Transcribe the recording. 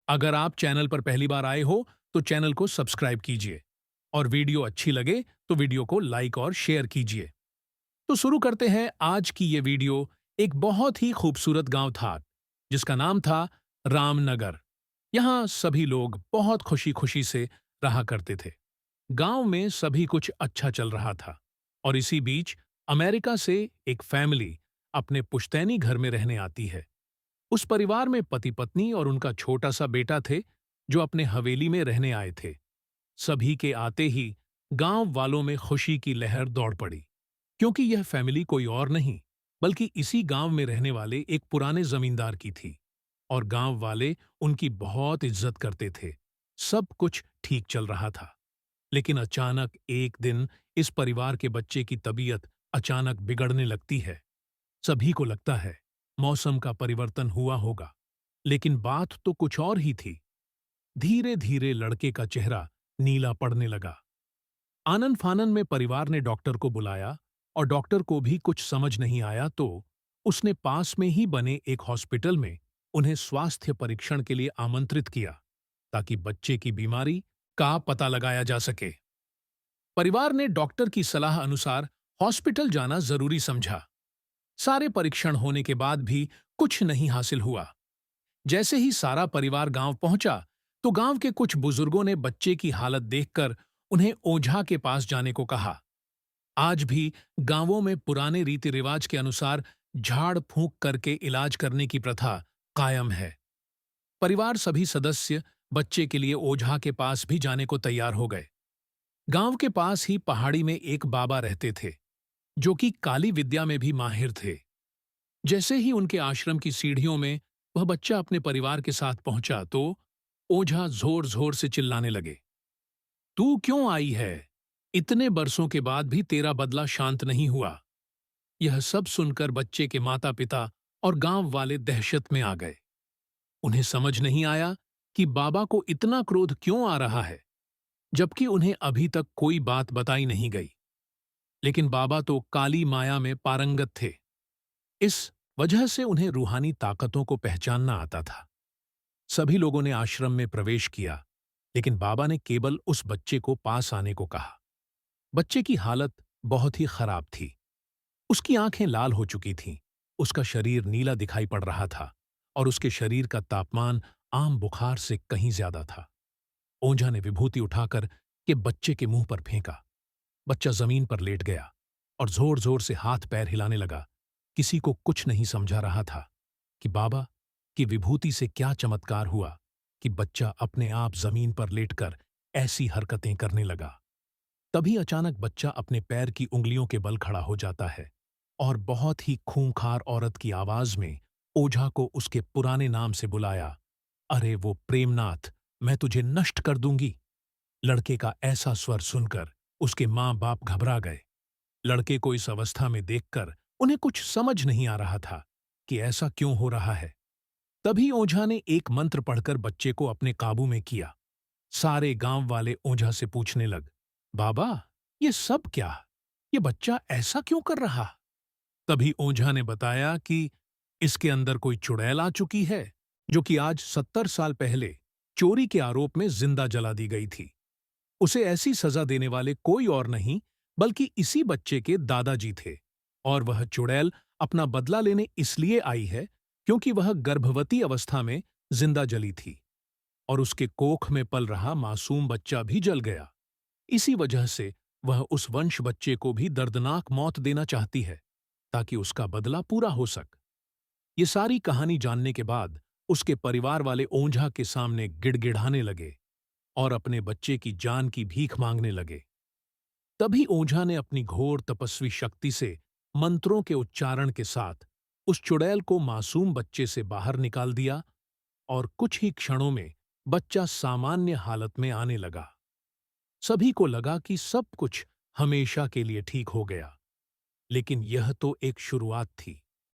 अगर आप चैनल पर पहली बार आए हो तो चैनल को सब्सक्राइब कीजिए और वीडियो अच्छी लगे तो वीडियो को लाइक और शेयर कीजिए। तो शुरू करते हैं आज की ये वीडियो। एक बहुत ही खूबसूरत गांव था जिसका नाम था रामनगर। यहाँ सभी लोग बहुत खुशी खुशी से रहा करते थे। गांव में सभी कुछ अच्छा चल रहा था और इसी बीच अमेरिका से एक फैमिली अपने पुश्तैनी घर में रहने आती है। उस परिवार में पति पत्नी और उनका छोटा सा बेटा थे जो अपने हवेली में रहने आए थे। सभी के आते ही गांव वालों में खुशी की लहर दौड़ पड़ी, क्योंकि यह फैमिली कोई और नहीं बल्कि इसी गांव में रहने वाले एक पुराने जमींदार की थी और गांव वाले उनकी बहुत इज्जत करते थे। सब कुछ ठीक चल रहा था, लेकिन अचानक एक दिन इस परिवार के बच्चे की तबीयत अचानक बिगड़ने लगती है। सभी को लगता है मौसम का परिवर्तन हुआ होगा, लेकिन बात तो कुछ और ही थी। धीरे धीरे लड़के का चेहरा नीला पड़ने लगा। आनन फानन में परिवार ने डॉक्टर को बुलाया और डॉक्टर को भी कुछ समझ नहीं आया तो उसने पास में ही बने एक हॉस्पिटल में उन्हें स्वास्थ्य परीक्षण के लिए आमंत्रित किया ताकि बच्चे की बीमारी का पता लगाया जा सके। परिवार ने डॉक्टर की सलाह अनुसार हॉस्पिटल जाना जरूरी समझा। सारे परीक्षण होने के बाद भी कुछ नहीं हासिल हुआ। जैसे ही सारा परिवार गांव पहुंचा तो गांव के कुछ बुजुर्गों ने बच्चे की हालत देखकर उन्हें ओझा के पास जाने को कहा। आज भी गांवों में पुराने रीति रिवाज के अनुसार झाड़ फूंक करके इलाज करने की प्रथा कायम है। परिवार सभी सदस्य बच्चे के लिए ओझा के पास भी जाने को तैयार हो गए। गांव के पास ही पहाड़ी में एक बाबा रहते थे जो कि काली विद्या में भी माहिर थे। जैसे ही उनके आश्रम की सीढ़ियों में वह बच्चा अपने परिवार के साथ पहुंचा तो ओझा जोर जोर से चिल्लाने लगे, तू क्यों आई है? इतने बरसों के बाद भी तेरा बदला शांत नहीं हुआ। यह सब सुनकर बच्चे के माता पिता और गांव वाले दहशत में आ गए। उन्हें समझ नहीं आया कि बाबा को इतना क्रोध क्यों आ रहा है, जबकि उन्हें अभी तक कोई बात बताई नहीं गई। लेकिन बाबा तो काली माया में पारंगत थे। इस वजह से उन्हें रूहानी ताकतों को पहचानना आता था। सभी लोगों ने आश्रम में प्रवेश किया, लेकिन बाबा ने केवल उस बच्चे को पास आने को कहा। बच्चे की हालत बहुत ही खराब थी। उसकी आंखें लाल हो चुकी थीं, उसका शरीर नीला दिखाई पड़ रहा था और उसके शरीर का तापमान आम बुखार से कहीं ज्यादा था। ओझा ने विभूति उठाकर के बच्चे के मुंह पर फेंका। बच्चा जमीन पर लेट गया और जोर जोर से हाथ पैर हिलाने लगा। किसी को कुछ नहीं समझा रहा था कि बाबा की विभूति से क्या चमत्कार हुआ कि बच्चा अपने आप जमीन पर लेटकर ऐसी हरकतें करने लगा। तभी अचानक बच्चा अपने पैर की उंगलियों के बल खड़ा हो जाता है और बहुत ही खूंखार औरत की आवाज में ओझा को उसके पुराने नाम से बुलाया, अरे वो प्रेमनाथ, मैं तुझे नष्ट कर दूंगी। लड़के का ऐसा स्वर सुनकर उसके माँ बाप घबरा गए। लड़के को इस अवस्था में देखकर उन्हें कुछ समझ नहीं आ रहा था कि ऐसा क्यों हो रहा है। तभी ओझा ने एक मंत्र पढ़कर बच्चे को अपने काबू में किया। सारे गांव वाले ओझा से पूछने लग, बाबा ये सब क्या? ये बच्चा ऐसा क्यों कर रहा? तभी ओझा ने बताया कि इसके अंदर कोई चुड़ैल आ चुकी है जो कि आज 70 साल पहले चोरी के आरोप में जिंदा जला दी गई थी। उसे ऐसी सजा देने वाले कोई और नहीं बल्कि इसी बच्चे के दादाजी थे और वह चुड़ैल अपना बदला लेने इसलिए आई है क्योंकि वह गर्भवती अवस्था में जिंदा जली थी और उसके कोख में पल रहा मासूम बच्चा भी जल गया। इसी वजह से वह उस वंश बच्चे को भी दर्दनाक मौत देना चाहती है ताकि उसका बदला पूरा हो सके। ये सारी कहानी जानने के बाद उसके परिवार वाले ओझा के सामने गिड़गिड़ाने लगे और अपने बच्चे की जान की भीख मांगने लगे। तभी ओझा ने अपनी घोर तपस्वी शक्ति से मंत्रों के उच्चारण के साथ उस चुड़ैल को मासूम बच्चे से बाहर निकाल दिया और कुछ ही क्षणों में बच्चा सामान्य हालत में आने लगा। सभी को लगा कि सब कुछ हमेशा के लिए ठीक हो गया, लेकिन यह तो एक शुरुआत थी।